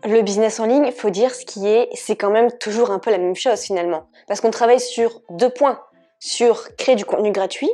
Le business en ligne, il faut dire ce qui est, c'est quand même toujours un peu la même chose finalement. Parce qu'on travaille sur 2 points, sur créer du contenu gratuit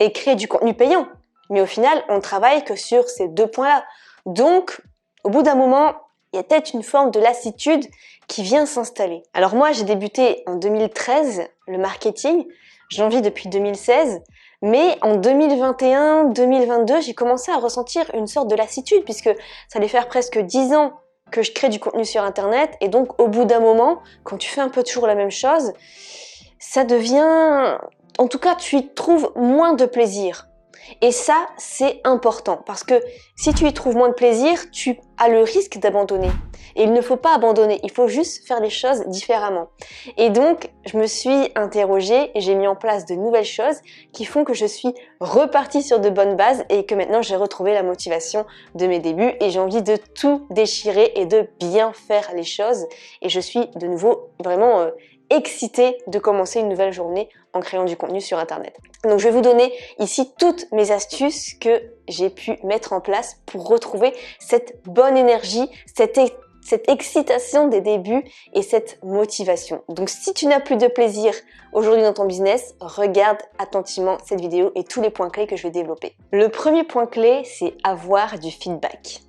et créer du contenu payant. Mais au final, on travaille que sur ces 2 points-là. Donc, au bout d'un moment, il y a peut-être une forme de lassitude qui vient s'installer. Alors moi, j'ai débuté en 2013 le marketing, j'en vis depuis 2016, mais en 2021-2022, j'ai commencé à ressentir une sorte de lassitude puisque ça allait faire presque 10 ans que je crée du contenu sur internet et donc au bout d'un moment, quand tu fais un peu toujours la même chose, ça devient... En tout cas, tu y trouves moins de plaisir. Et ça, c'est important parce que si tu y trouves moins de plaisir, tu as le risque d'abandonner. Et il ne faut pas abandonner, il faut juste faire les choses différemment. Et donc, je me suis interrogée et j'ai mis en place de nouvelles choses qui font que je suis repartie sur de bonnes bases et que maintenant j'ai retrouvé la motivation de mes débuts et j'ai envie de tout déchirer et de bien faire les choses. Et je suis de nouveau vraiment excitée de commencer une nouvelle journée en créant du contenu sur internet. Donc je vais vous donner ici toutes mes astuces que j'ai pu mettre en place pour retrouver cette bonne énergie, cette excitation des débuts et cette motivation. Donc si tu n'as plus de plaisir aujourd'hui dans ton business, regarde attentivement cette vidéo et tous les points clés que je vais développer. Le premier point clé, c'est avoir du feedback.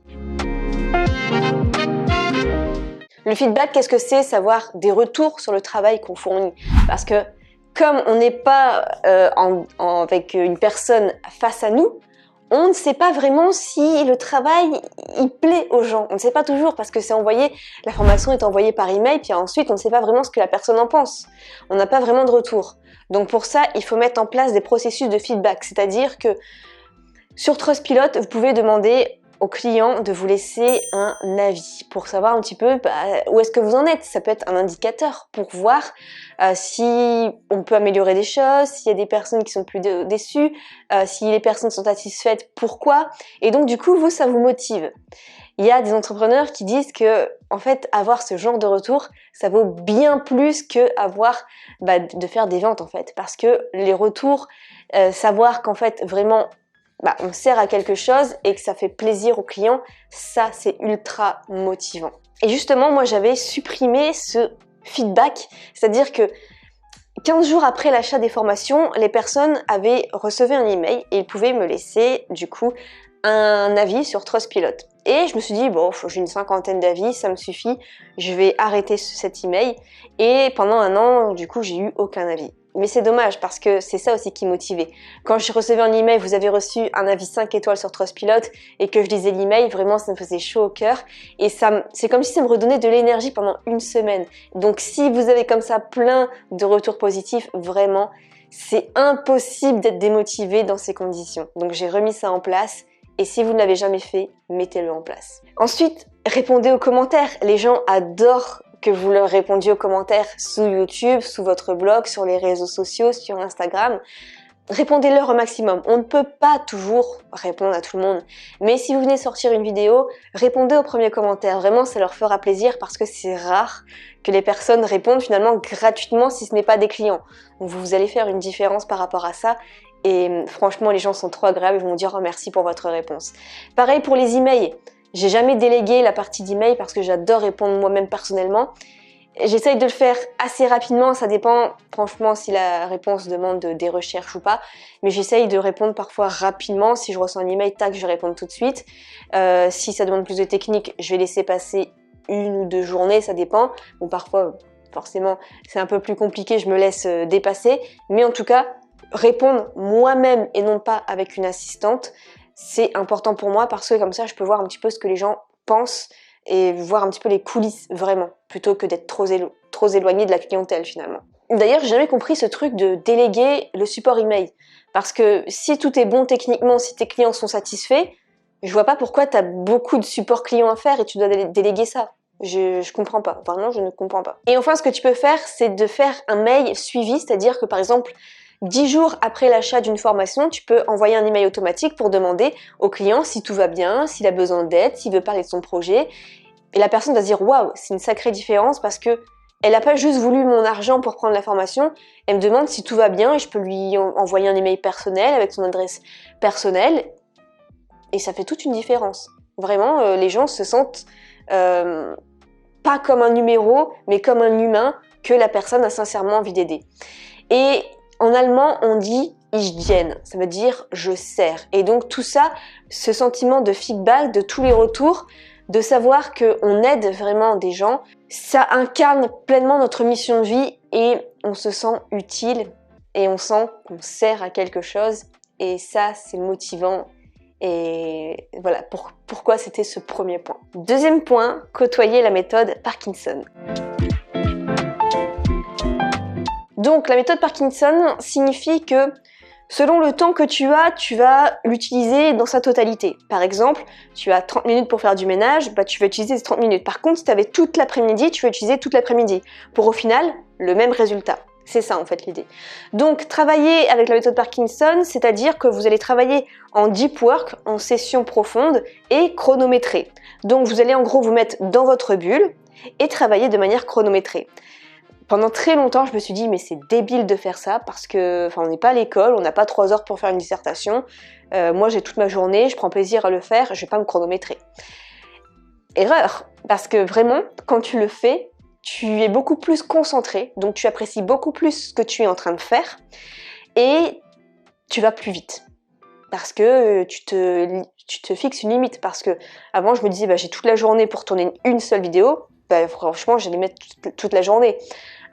Le feedback, qu'est-ce que c'est? Savoir des retours sur le travail qu'on fournit. Parce que comme on n'est pas avec une personne face à nous, on ne sait pas vraiment si le travail il plaît aux gens. On ne sait pas toujours parce que c'est envoyé, la formation est envoyée par email, puis ensuite on ne sait pas vraiment ce que la personne en pense. On n'a pas vraiment de retour. Donc pour ça, il faut mettre en place des processus de feedback. C'est-à-dire que sur Trustpilot, vous pouvez demander au client de vous laisser un avis pour savoir un petit peu où est-ce que vous en êtes. Ça peut être un indicateur pour voir si on peut améliorer des choses, s'il y a des personnes qui sont plus déçues, si les personnes sont satisfaites, pourquoi. Et donc du coup, vous, ça vous motive. Il y a des entrepreneurs qui disent que, en fait, avoir ce genre de retour, ça vaut bien plus que de faire des ventes, en fait. Parce que les retours, savoir qu'en fait, vraiment, on sert à quelque chose et que ça fait plaisir aux clients, ça c'est ultra motivant. Et justement, moi j'avais supprimé ce feedback, c'est-à-dire que 15 jours après l'achat des formations, les personnes avaient reçu un email et ils pouvaient me laisser du coup un avis sur Trustpilot. Et je me suis dit, bon, j'ai une 50aine d'avis, ça me suffit, je vais arrêter cet email. Et pendant 1 an, du coup, j'ai eu aucun avis. Mais c'est dommage parce que c'est ça aussi qui motivait. Quand je recevais un email, vous avez reçu un avis 5 étoiles sur Trustpilot et que je lisais l'email, vraiment ça me faisait chaud au cœur et c'est comme si ça me redonnait de l'énergie pendant 1 semaine. Donc si vous avez comme ça plein de retours positifs, vraiment, c'est impossible d'être démotivé dans ces conditions. Donc j'ai remis ça en place et si vous ne l'avez jamais fait, mettez-le en place. Ensuite, répondez aux commentaires. Les gens adorent que vous leur répondiez aux commentaires sous YouTube, sous votre blog, sur les réseaux sociaux, sur Instagram. Répondez-leur au maximum. On ne peut pas toujours répondre à tout le monde. Mais si vous venez sortir une vidéo, répondez aux premiers commentaires. Vraiment, ça leur fera plaisir parce que c'est rare que les personnes répondent finalement gratuitement si ce n'est pas des clients. Donc vous allez faire une différence par rapport à ça. Et franchement, les gens sont trop agréables, ils vont dire « Oh, merci pour votre réponse ». Pareil pour les emails. J'ai jamais délégué la partie d'email parce que j'adore répondre moi-même personnellement. J'essaye de le faire assez rapidement, ça dépend franchement si la réponse demande des recherches ou pas, mais j'essaye de répondre parfois rapidement. Si je reçois un email, tac, je réponds tout de suite. Si ça demande plus de technique, je vais laisser passer 1 ou 2 journées, ça dépend. Bon, parfois, forcément, c'est un peu plus compliqué, je me laisse dépasser, mais en tout cas, répondre moi-même et non pas avec une assistante, c'est important pour moi parce que comme ça, je peux voir un petit peu ce que les gens pensent et voir un petit peu les coulisses vraiment, plutôt que d'être trop éloigné de la clientèle finalement. D'ailleurs, j'ai jamais compris ce truc de déléguer le support email. Parce que si tout est bon techniquement, si tes clients sont satisfaits, je vois pas pourquoi tu as beaucoup de support client à faire et tu dois déléguer ça. Je comprends pas, vraiment je ne comprends pas. Et enfin, ce que tu peux faire, c'est de faire un mail suivi, c'est-à-dire que par exemple, 10 jours après l'achat d'une formation, tu peux envoyer un email automatique pour demander au client si tout va bien, s'il a besoin d'aide, s'il veut parler de son projet. Et la personne va se dire « Waouh, c'est une sacrée différence parce que elle n'a pas juste voulu mon argent pour prendre la formation, elle me demande si tout va bien et je peux lui envoyer un email personnel avec son adresse personnelle. » Et ça fait toute une différence. Vraiment, les gens se sentent pas comme un numéro, mais comme un humain que la personne a sincèrement envie d'aider. Et en allemand, on dit ich diene, ça veut dire je sers. Et donc tout ça, ce sentiment de feedback, de tous les retours, de savoir qu'on aide vraiment des gens, ça incarne pleinement notre mission de vie et on se sent utile et on sent qu'on sert à quelque chose. Et ça, c'est motivant. Et voilà pourquoi c'était ce premier point. Deuxième point, côtoyer la méthode Parkinson. Donc la méthode Parkinson signifie que selon le temps que tu vas l'utiliser dans sa totalité. Par exemple, tu as 30 minutes pour faire du ménage, tu vas utiliser ces 30 minutes. Par contre, si tu avais toute l'après-midi, tu vas utiliser toute l'après-midi. Pour au final, le même résultat. C'est ça en fait l'idée. Donc travailler avec la méthode Parkinson, c'est-à-dire que vous allez travailler en deep work, en session profonde et chronométrée. Donc vous allez en gros vous mettre dans votre bulle et travailler de manière chronométrée. Pendant très longtemps, je me suis dit mais c'est débile de faire ça parce que on n'est pas à l'école, on n'a pas 3 heures pour faire une dissertation. Moi j'ai toute ma journée, je prends plaisir à le faire, je vais pas me chronométrer. Erreur, parce que vraiment quand tu le fais, tu es beaucoup plus concentré, donc tu apprécies beaucoup plus ce que tu es en train de faire et tu vas plus vite. Parce que tu te fixes une limite. Parce que avant je me disais j'ai toute la journée pour tourner une seule vidéo, franchement j'allais mettre toute la journée.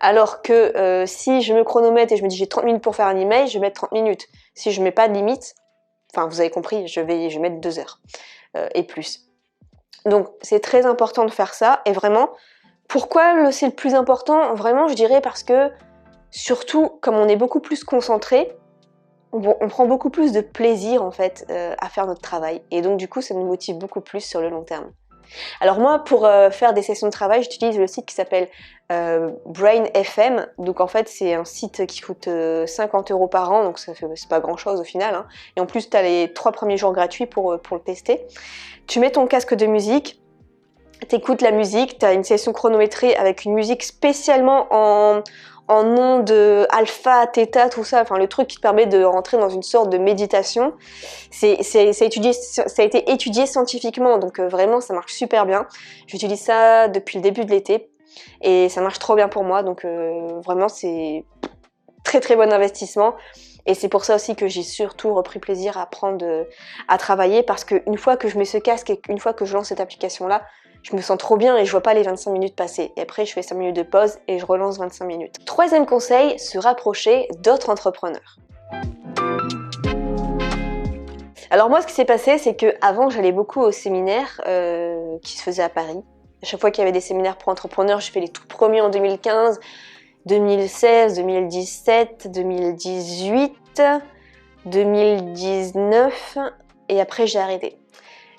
Alors que si je me chronomètre et je me dis j'ai 30 minutes pour faire un email, je vais mettre 30 minutes. Si je mets pas de limite, vous avez compris, je vais mettre 2 heures et plus. Donc c'est très important de faire ça et vraiment. Pourquoi c'est le plus important? Vraiment, je dirais parce que, surtout, comme on est beaucoup plus concentré, on prend beaucoup plus de plaisir, en fait, à faire notre travail. Et donc, du coup, ça nous motive beaucoup plus sur le long terme. Alors moi, pour faire des sessions de travail, j'utilise le site qui s'appelle Brain FM. Donc, en fait, c'est un site qui coûte 50 € par an, donc c'est pas grand-chose au final. Hein. Et en plus, tu as les 3 premiers jours gratuits pour le tester. Tu mets ton casque de musique, t'écoutes la musique, t'as une session chronométrée avec une musique spécialement en ondes alpha, theta, tout ça, le truc qui te permet de rentrer dans une sorte de méditation. Ça a été étudié scientifiquement, donc vraiment ça marche super bien. J'utilise ça depuis le début de l'été et ça marche trop bien pour moi, donc vraiment c'est très très bon investissement. Et c'est pour ça aussi que j'ai surtout repris plaisir à travailler parce qu'une fois que je mets ce casque et une fois que je lance cette application-là, je me sens trop bien et je vois pas les 25 minutes passer. Et après, je fais 5 minutes de pause et je relance 25 minutes. Troisième conseil, se rapprocher d'autres entrepreneurs. Alors moi, ce qui s'est passé, c'est qu'avant, j'allais beaucoup aux séminaires qui se faisaient à Paris. À chaque fois qu'il y avait des séminaires pour entrepreneurs, je fais les tout premiers en 2015, 2016, 2017, 2018, 2019 et après j'ai arrêté.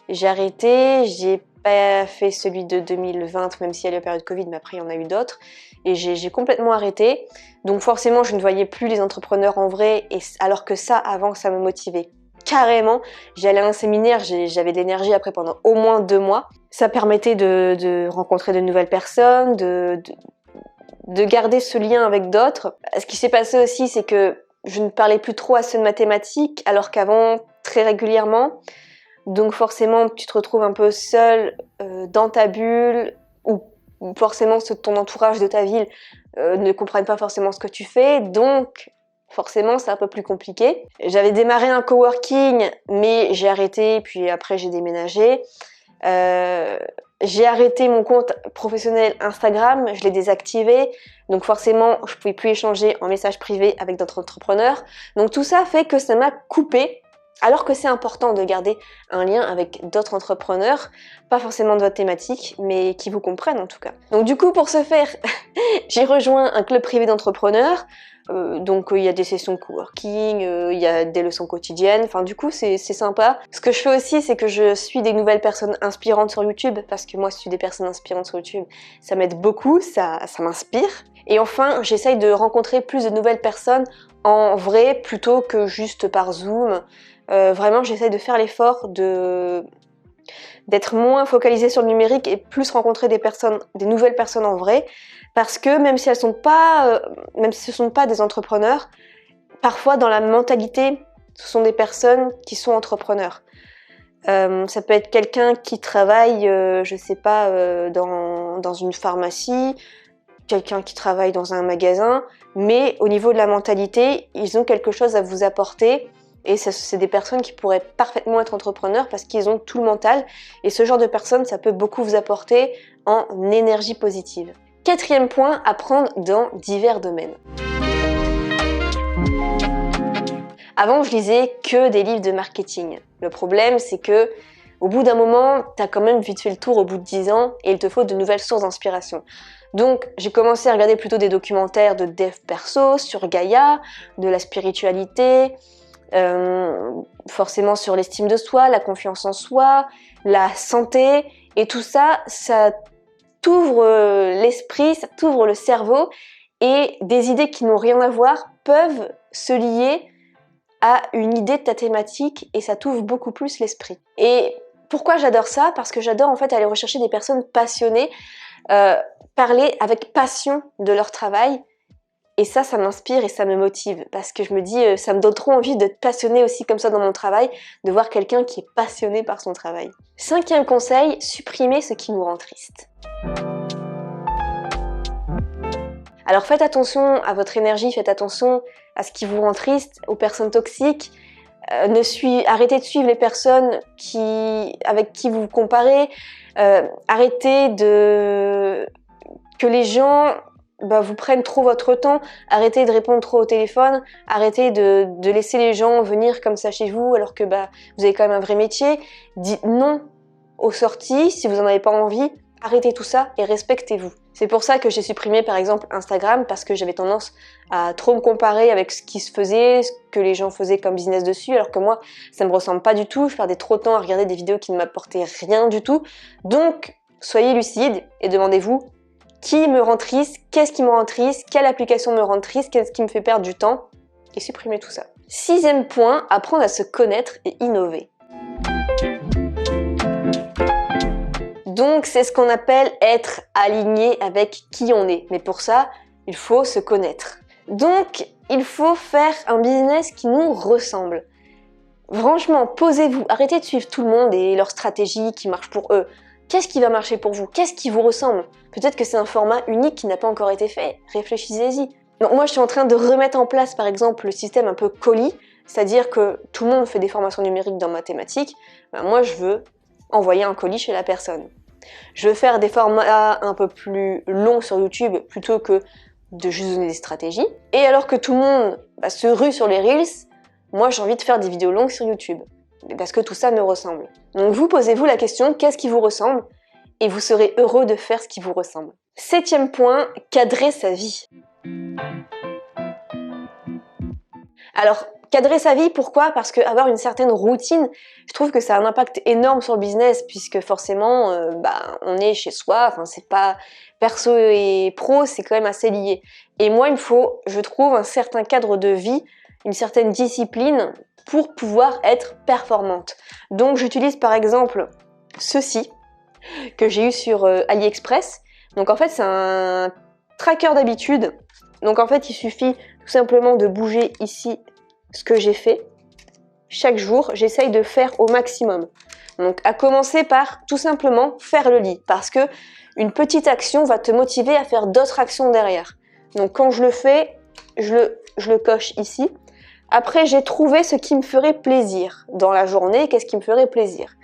J'ai pas fait celui de 2020, même s'il y a eu la période Covid, mais après il y en a eu d'autres. Et j'ai complètement arrêté. Donc forcément, je ne voyais plus les entrepreneurs en vrai, alors que ça, avant, ça me motivait carrément. J'allais à un séminaire, j'avais de l'énergie après pendant au moins 2 mois. Ça permettait de rencontrer de nouvelles personnes, de garder ce lien avec d'autres. Ce qui s'est passé aussi, c'est que je ne parlais plus trop à ceux de mathématiques, alors qu'avant, très régulièrement. Donc forcément, tu te retrouves un peu seul dans ta bulle, ou forcément ceux de ton entourage, de ta ville, ne comprennent pas forcément ce que tu fais. Donc forcément, c'est un peu plus compliqué. J'avais démarré un coworking, mais j'ai arrêté, puis après j'ai déménagé. J'ai arrêté mon compte professionnel Instagram, je l'ai désactivé, donc forcément je pouvais plus échanger en message privé avec d'autres entrepreneurs. Donc tout ça fait que ça m'a coupé, alors que c'est important de garder un lien avec d'autres entrepreneurs, pas forcément de votre thématique, mais qui vous comprennent en tout cas. Donc du coup, pour ce faire, j'ai rejoint un club privé d'entrepreneurs. Donc il y a des sessions de coworking, il y a des leçons quotidiennes, du coup c'est sympa. Ce que je fais aussi, c'est que je suis des nouvelles personnes inspirantes sur YouTube, parce que moi je suis des personnes inspirantes sur YouTube, ça m'aide beaucoup, ça m'inspire. Et enfin, j'essaye de rencontrer plus de nouvelles personnes en vrai, plutôt que juste par Zoom. Vraiment, j'essaye de faire l'effort d'être moins focalisée sur le numérique et plus rencontrer des nouvelles personnes en vrai, parce que même si ce sont pas des entrepreneurs, parfois dans la mentalité, ce sont des personnes qui sont entrepreneurs. Ça peut être quelqu'un qui travaille, je sais pas, dans une pharmacie, quelqu'un qui travaille dans un magasin, mais au niveau de la mentalité, ils ont quelque chose à vous apporter. Et c'est des personnes qui pourraient parfaitement être entrepreneurs parce qu'ils ont tout le mental. Et ce genre de personnes, ça peut beaucoup vous apporter en énergie positive. 4e point, apprendre dans divers domaines. Avant, je lisais que des livres de marketing. Le problème, c'est que au bout d'un moment, t'as quand même vite fait le tour au bout de 10 ans et il te faut de nouvelles sources d'inspiration. Donc, j'ai commencé à regarder plutôt des documentaires de dev perso, sur Gaïa, de la spiritualité, forcément sur l'estime de soi, la confiance en soi, la santé, et tout ça, ça t'ouvre l'esprit, ça t'ouvre le cerveau, et des idées qui n'ont rien à voir peuvent se lier à une idée de ta thématique, et ça t'ouvre beaucoup plus l'esprit. Et pourquoi j'adore ça? Parce que j'adore en fait aller rechercher des personnes passionnées, parler avec passion de leur travail. Et ça m'inspire et ça me motive parce que je me dis, ça me donne trop envie d'être passionnée aussi comme ça dans mon travail, de voir quelqu'un qui est passionné par son travail. 5e conseil, supprimer ce qui nous rend triste. Alors faites attention à votre énergie, faites attention à ce qui vous rend triste, aux personnes toxiques. Arrêtez de suivre les personnes avec qui vous vous comparez. Arrêtez que les gens vous prennent trop votre temps, arrêtez de répondre trop au téléphone, arrêtez de laisser les gens venir comme ça chez vous alors que vous avez quand même un vrai métier. Dites non aux sorties si vous n'en avez pas envie, arrêtez tout ça et respectez-vous. C'est pour ça que j'ai supprimé par exemple Instagram parce que j'avais tendance à trop me comparer avec ce qui se faisait, ce que les gens faisaient comme business dessus, alors que moi ça me ressemble pas du tout, je perdais trop de temps à regarder des vidéos qui ne m'apportaient rien du tout. Donc soyez lucide et demandez-vous qui me rend triste, qu'est-ce qui me rend triste, quelle application me rend triste, qu'est-ce qui me fait perdre du temps, et supprimez tout ça. 6e point, apprendre à se connaître et innover. Donc c'est ce qu'on appelle être aligné avec qui on est, mais pour ça, il faut se connaître. Donc il faut faire un business qui nous ressemble. Franchement, posez-vous, arrêtez de suivre tout le monde et leur stratégie qui marche pour eux. Qu'est-ce qui va marcher pour vous? Qu'est-ce qui vous ressemble? Peut-être que c'est un format unique qui n'a pas encore été fait. Réfléchissez-y. Donc moi, je suis en train de remettre en place, par exemple, le système un peu colis, c'est-à-dire que tout le monde fait des formations numériques dans mathématiques. Moi, je veux envoyer un colis chez la personne. Je veux faire des formats un peu plus longs sur YouTube plutôt que de juste donner des stratégies. Et alors que tout le monde se rue sur les Reels, moi, j'ai envie de faire des vidéos longues sur YouTube. Parce que tout ça me ressemble. Donc vous posez-vous la question, qu'est-ce qui vous ressemble? Et vous serez heureux de faire ce qui vous ressemble. 7e point, cadrer sa vie. Alors, cadrer sa vie, pourquoi? Parce que avoir une certaine routine, je trouve que ça a un impact énorme sur le business, puisque forcément, on est chez soi, c'est pas perso et pro, c'est quand même assez lié. Et moi, il me faut, je trouve, un certain cadre de vie, une certaine discipline pour pouvoir être performante. Donc j'utilise par exemple ceci que j'ai eu sur AliExpress. Donc en fait c'est un tracker d'habitude. Donc en fait il suffit tout simplement de bouger ici ce que j'ai fait. Chaque jour j'essaye de faire au maximum. Donc à commencer par tout simplement faire le lit parce que une petite action va te motiver à faire d'autres actions derrière. Donc quand je le fais, je le coche ici. Après, j'ai trouvé ce qui me ferait plaisir dans la journée. Qu'est-ce qui me ferait plaisir?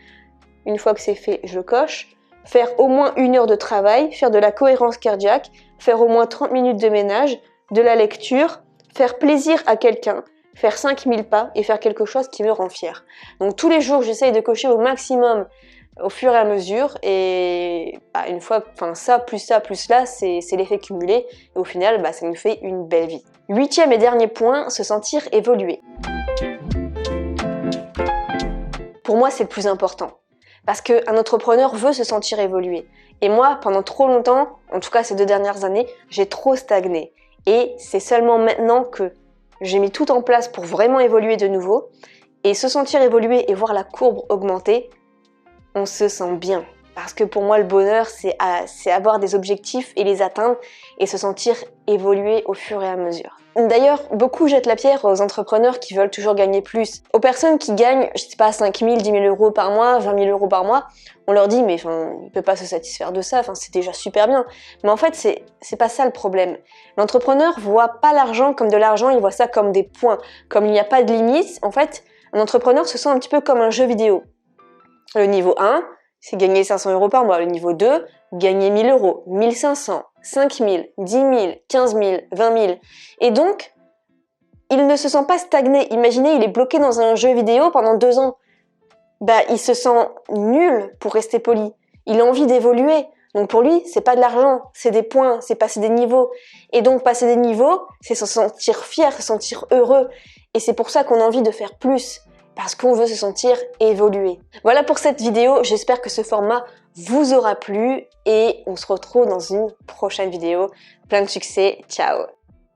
Une fois que c'est fait, je coche. Faire au moins 1 heure de travail, faire de la cohérence cardiaque, faire au moins 30 minutes de ménage, de la lecture, faire plaisir à quelqu'un, faire 5000 pas et faire quelque chose qui me rend fière. Donc tous les jours, j'essaye de cocher au maximum au fur et à mesure et une fois, ça, plus là, c'est l'effet cumulé et au final, ça nous fait une belle vie. 8e et dernier point, se sentir évoluer. Pour moi, c'est le plus important parce qu'un entrepreneur veut se sentir évoluer. Et moi, pendant trop longtemps, en tout cas ces 2 dernières années, j'ai trop stagné. Et c'est seulement maintenant que j'ai mis tout en place pour vraiment évoluer de nouveau. Et se sentir évoluer et voir la courbe augmenter, on se sent bien. Parce que pour moi, le bonheur, c'est avoir des objectifs et les atteindre et se sentir évoluer au fur et à mesure. D'ailleurs, beaucoup jettent la pierre aux entrepreneurs qui veulent toujours gagner plus. Aux personnes qui gagnent, je sais pas, 5 000, 10 000 euros par mois, 20 000 euros par mois, on leur dit, mais il peut pas se satisfaire de ça, c'est déjà super bien. Mais en fait, c'est pas ça le problème. L'entrepreneur voit pas l'argent comme de l'argent, il voit ça comme des points. Comme il n'y a pas de limite, en fait, un entrepreneur se sent un petit peu comme un jeu vidéo. Le niveau 1, c'est gagner 500 euros par mois. Le niveau 2, gagner 1000 euros, 1500, 5000, 10 000, 15 000, 20 000. Et donc, il ne se sent pas stagné. Imaginez, il est bloqué dans un jeu vidéo pendant 2 ans. Il se sent nul, pour rester poli. Il a envie d'évoluer. Donc pour lui, c'est pas de l'argent, c'est des points, c'est passer des niveaux. Et donc passer des niveaux, c'est se sentir fier, se sentir heureux. Et c'est pour ça qu'on a envie de faire plus. Parce qu'on veut se sentir évoluer. Voilà pour cette vidéo, j'espère que ce format vous aura plu et on se retrouve dans une prochaine vidéo. Plein de succès, ciao!